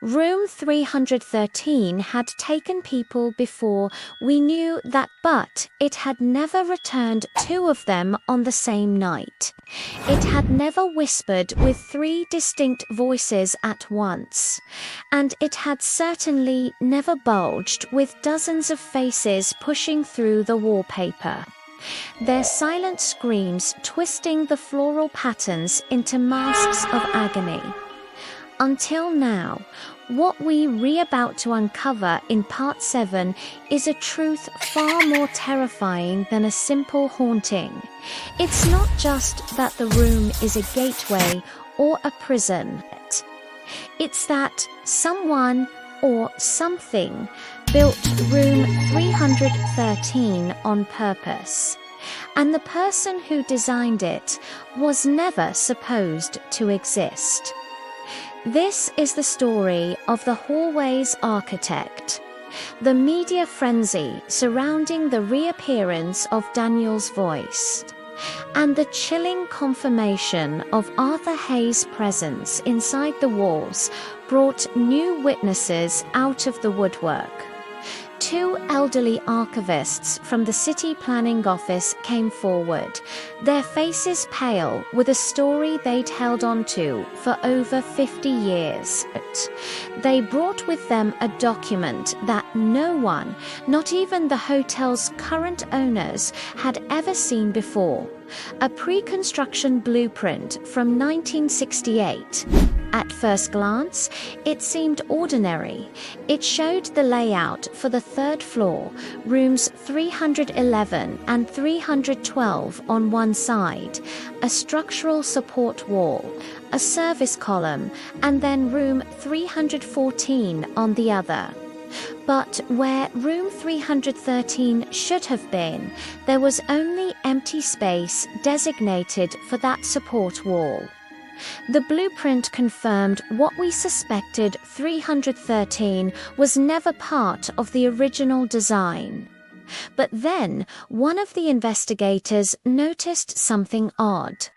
Room 313 had taken people before, we knew that, but it had never returned two of them on the same night. It had never whispered with three distinct voices at once. And it had certainly never bulged with dozens of faces pushing through the wallpaper. Their silent screams twisting the floral patterns into masks of agony. Until now, what we're about to uncover in Part 7 is a truth far more terrifying than a simple haunting. It's not just that the room is a gateway or a prison. It's that someone or something built room 313 on purpose. And the person who designed it was never supposed to exist. This is the story of the hallway's architect, the media frenzy surrounding the reappearance of Daniel's voice, and the chilling confirmation of Arthur Hayes' presence inside the walls brought new witnesses out of the woodwork. Two elderly archivists from the City Planning Office came forward, their faces pale with a story they'd held on to for over 50 years. They brought with them a document that no one, not even the hotel's current owners, had ever seen before. A pre-construction blueprint from 1968. At first glance, it seemed ordinary. It showed the layout for the third floor, rooms 311 and 312 on one side, a structural support wall, a service column, and then room 314 on the other. But where room 313 should have been, there was only empty space designated for that support wall. The blueprint confirmed what we suspected: 313 was never part of the original design. But then, one of the investigators noticed something odd.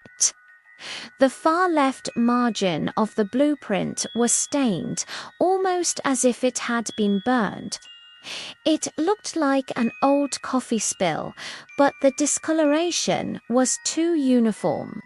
The far left margin of the blueprint was stained, almost as if it had been burned. It looked like an old coffee spill, but the discoloration was too uniform.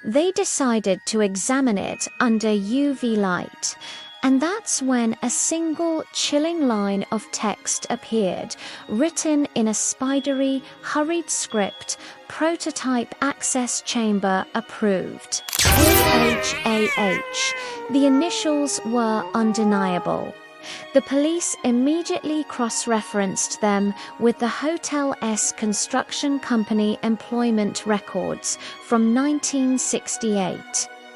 They decided to examine it under UV light, and that's when a single chilling line of text appeared, written in a spidery, hurried script: prototype access chamber approved. AHAH. The initials were undeniable. The police immediately cross-referenced them with the Hotel S Construction Company employment records from 1968.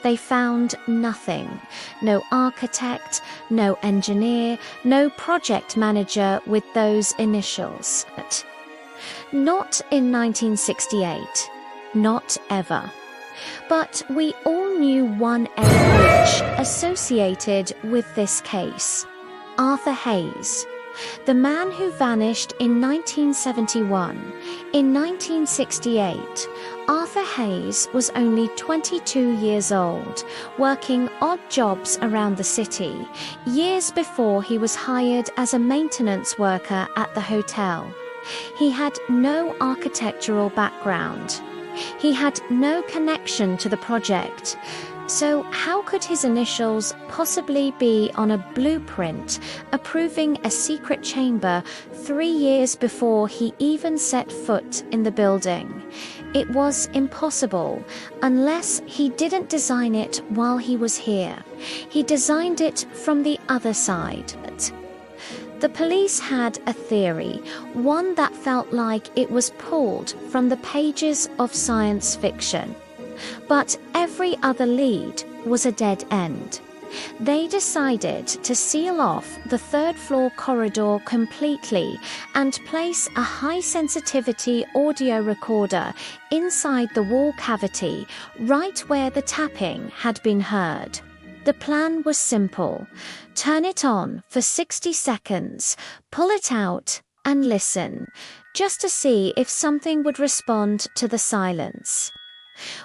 They found nothing. No architect, no engineer, no project manager with those initials. Not in 1968. Not ever. But we all knew one AH associated with this case. Arthur Hayes, the man who vanished in 1971. In 1968, Arthur Hayes was only 22 years old, working odd jobs around the city, years before he was hired as a maintenance worker at the hotel. He had no architectural background. He had no connection to the project. So how could his initials possibly be on a blueprint approving a secret chamber 3 years before he even set foot in the building? It was impossible, unless he didn't design it while he was here. He designed it from the other side. The police had a theory, one that felt like it was pulled from the pages of science fiction. But every other lead was a dead end. They decided to seal off the third-floor corridor completely and place a high-sensitivity audio recorder inside the wall cavity, right where the tapping had been heard. The plan was simple: turn it on for 60 seconds, pull it out, and listen, just to see if something would respond to the silence.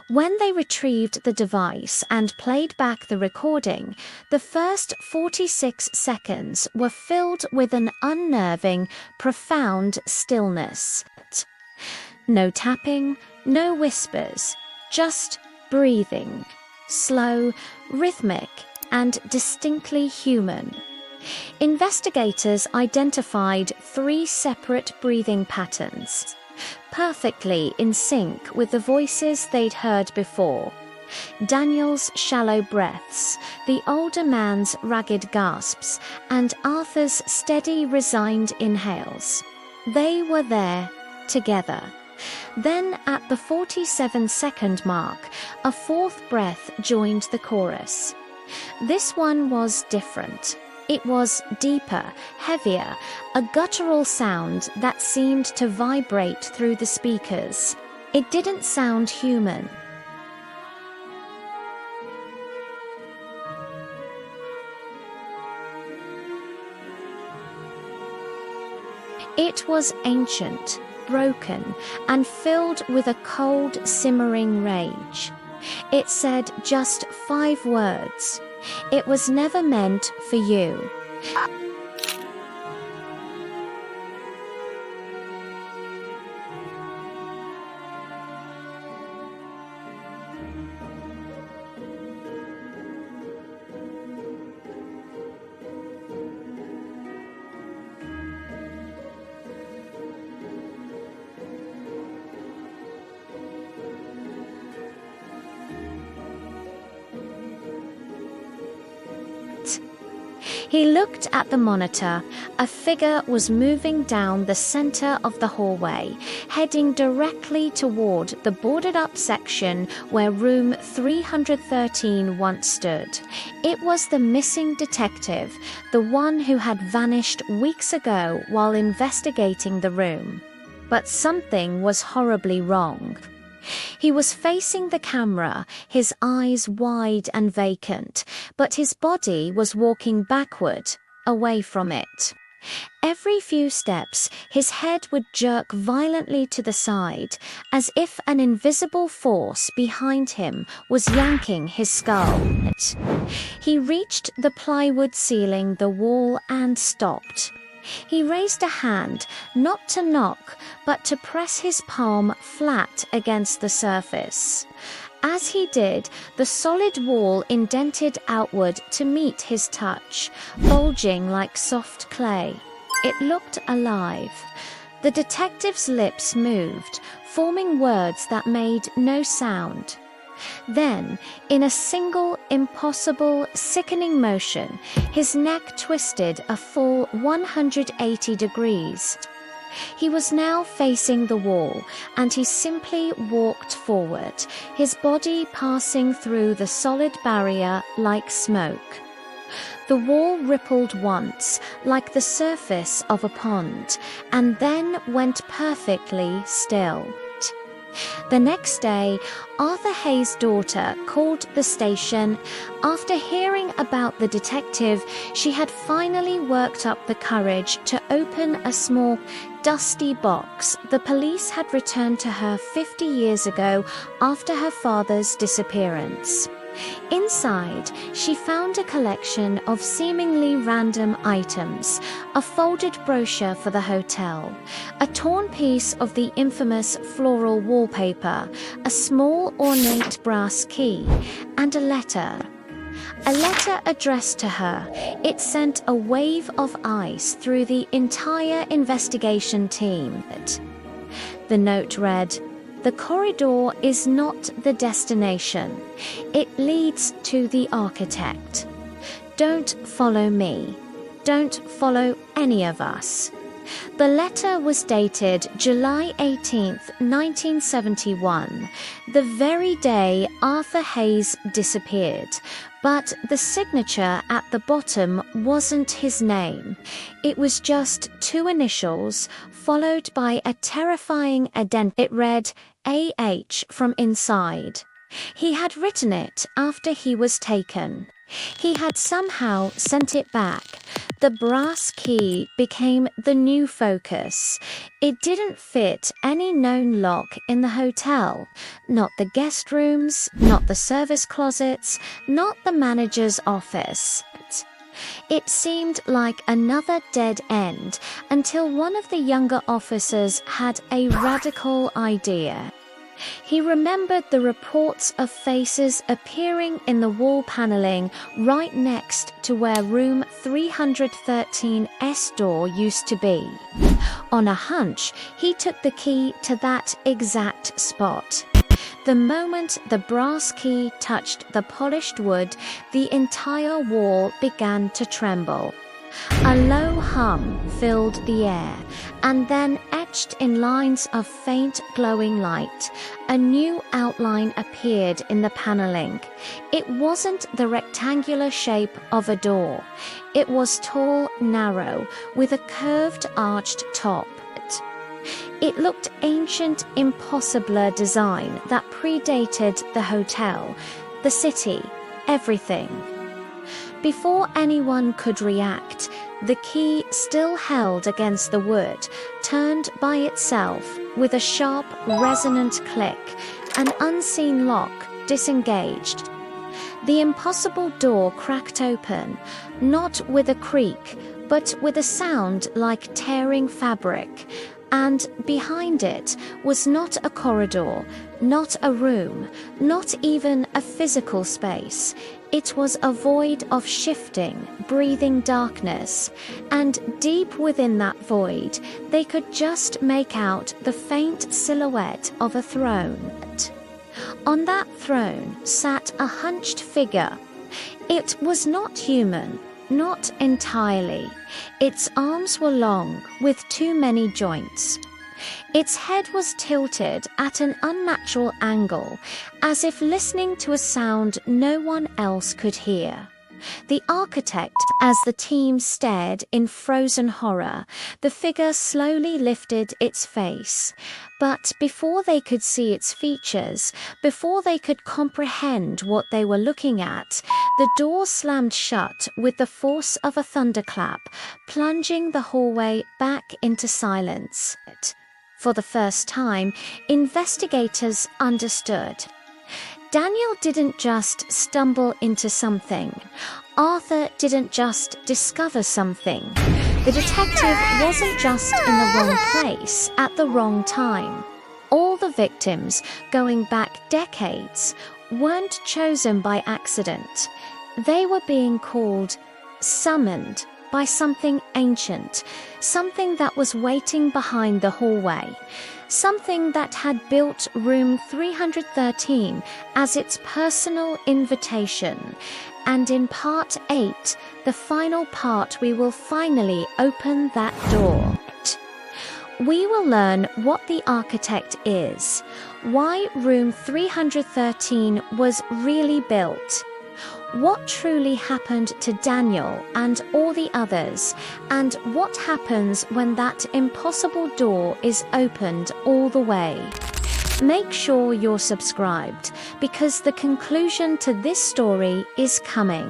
When they retrieved the device and played back the recording, the first 46 seconds were filled with an unnerving, profound stillness. No tapping, no whispers, just breathing, slow, rhythmic, and distinctly human. Investigators identified 3 separate breathing patterns, perfectly in sync with the voices they'd heard before. Daniel's shallow breaths, the older man's ragged gasps, and Arthur's steady, resigned inhales. They were there, together. Then, at the 47-second mark, a 4th breath joined the chorus. This one was different. It was deeper, heavier, a guttural sound that seemed to vibrate through the speakers. It didn't sound human. It was ancient, broken, and filled with a cold, simmering rage. It said just 5 words. It was never meant for you. He looked at the monitor. A figure was moving down the center of the hallway, heading directly toward the boarded-up section where room 313 once stood. It was the missing detective, the one who had vanished weeks ago while investigating the room. But something was horribly wrong. He was facing the camera, his eyes wide and vacant, but his body was walking backward, away from it. Every few steps, his head would jerk violently to the side, as if an invisible force behind him was yanking his skull. He reached the plywood ceiling, the wall, and stopped. He raised a hand, not to knock, but to press his palm flat against the surface. As he did, the solid wall indented outward to meet his touch, bulging like soft clay. It looked alive. The detective's lips moved, forming words that made no sound. Then, in a single, impossible, sickening motion, his neck twisted a full 180 degrees. He was now facing the wall, and he simply walked forward, his body passing through the solid barrier like smoke. The wall rippled once, like the surface of a pond, and then went perfectly still. The next day, Arthur Hayes' daughter called the station. After hearing about the detective, she had finally worked up the courage to open a small, dusty box the police had returned to her 50 years ago after her father's disappearance. Inside, she found a collection of seemingly random items, a folded brochure for the hotel, a torn piece of the infamous floral wallpaper, a small ornate brass key, and a letter. A letter addressed to her. It sent a wave of ice through the entire investigation team. The note read, "The corridor is not the destination. It leads to the architect. Don't follow me. Don't follow any of us." The letter was dated July 18th, 1971, the very day Arthur Hayes disappeared. But the signature at the bottom wasn't his name. It was just 2 initials, followed by a terrifying identity. It read, AH from inside. He had written it after he was taken. He had somehow sent it back. The brass key became the new focus. It didn't fit any known lock in the hotel. Not the guest rooms, not the service closets, not the manager's office. It seemed like another dead end until one of the younger officers had a radical idea. He remembered the reports of faces appearing in the wall paneling right next to where room 313's door used to be. On a hunch, he took the key to that exact spot. The moment the brass key touched the polished wood, the entire wall began to tremble. A low hum filled the air, and then etched in lines of faint glowing light, a new outline appeared in the paneling. It wasn't the rectangular shape of a door. It was tall, narrow, with a curved, arched top. It looked ancient, impossible design that predated the hotel, the city, everything. Before anyone could react, the key still held against the wood turned by itself with a sharp, resonant click. An unseen lock disengaged. The impossible door cracked open, not with a creak, but with a sound like tearing fabric. And behind it was not a corridor, not a room, not even a physical space. It was a void of shifting, breathing darkness, and deep within that void, they could just make out the faint silhouette of a throne. On that throne sat a hunched figure. It was not human. Not entirely. Its arms were long, with too many joints. Its head was tilted at an unnatural angle, as if listening to a sound no one else could hear. The architect, as the team stared in frozen horror, the figure slowly lifted its face. But before they could see its features, before they could comprehend what they were looking at, the door slammed shut with the force of a thunderclap, plunging the hallway back into silence. For the first time, investigators understood. Daniel didn't just stumble into something. Arthur didn't just discover something. The detective wasn't just in the wrong place at the wrong time. All the victims, going back decades, weren't chosen by accident. They were being called, summoned by something ancient, something that was waiting behind the hallway. Something that had built room 313 as its personal invitation. And in part 8, the final part, we will finally open that door. We will learn what the architect is, why room 313 was really built, what truly happened to Daniel and all the others, and what happens when that impossible door is opened all the way. Make sure you're subscribed, because the conclusion to this story is coming.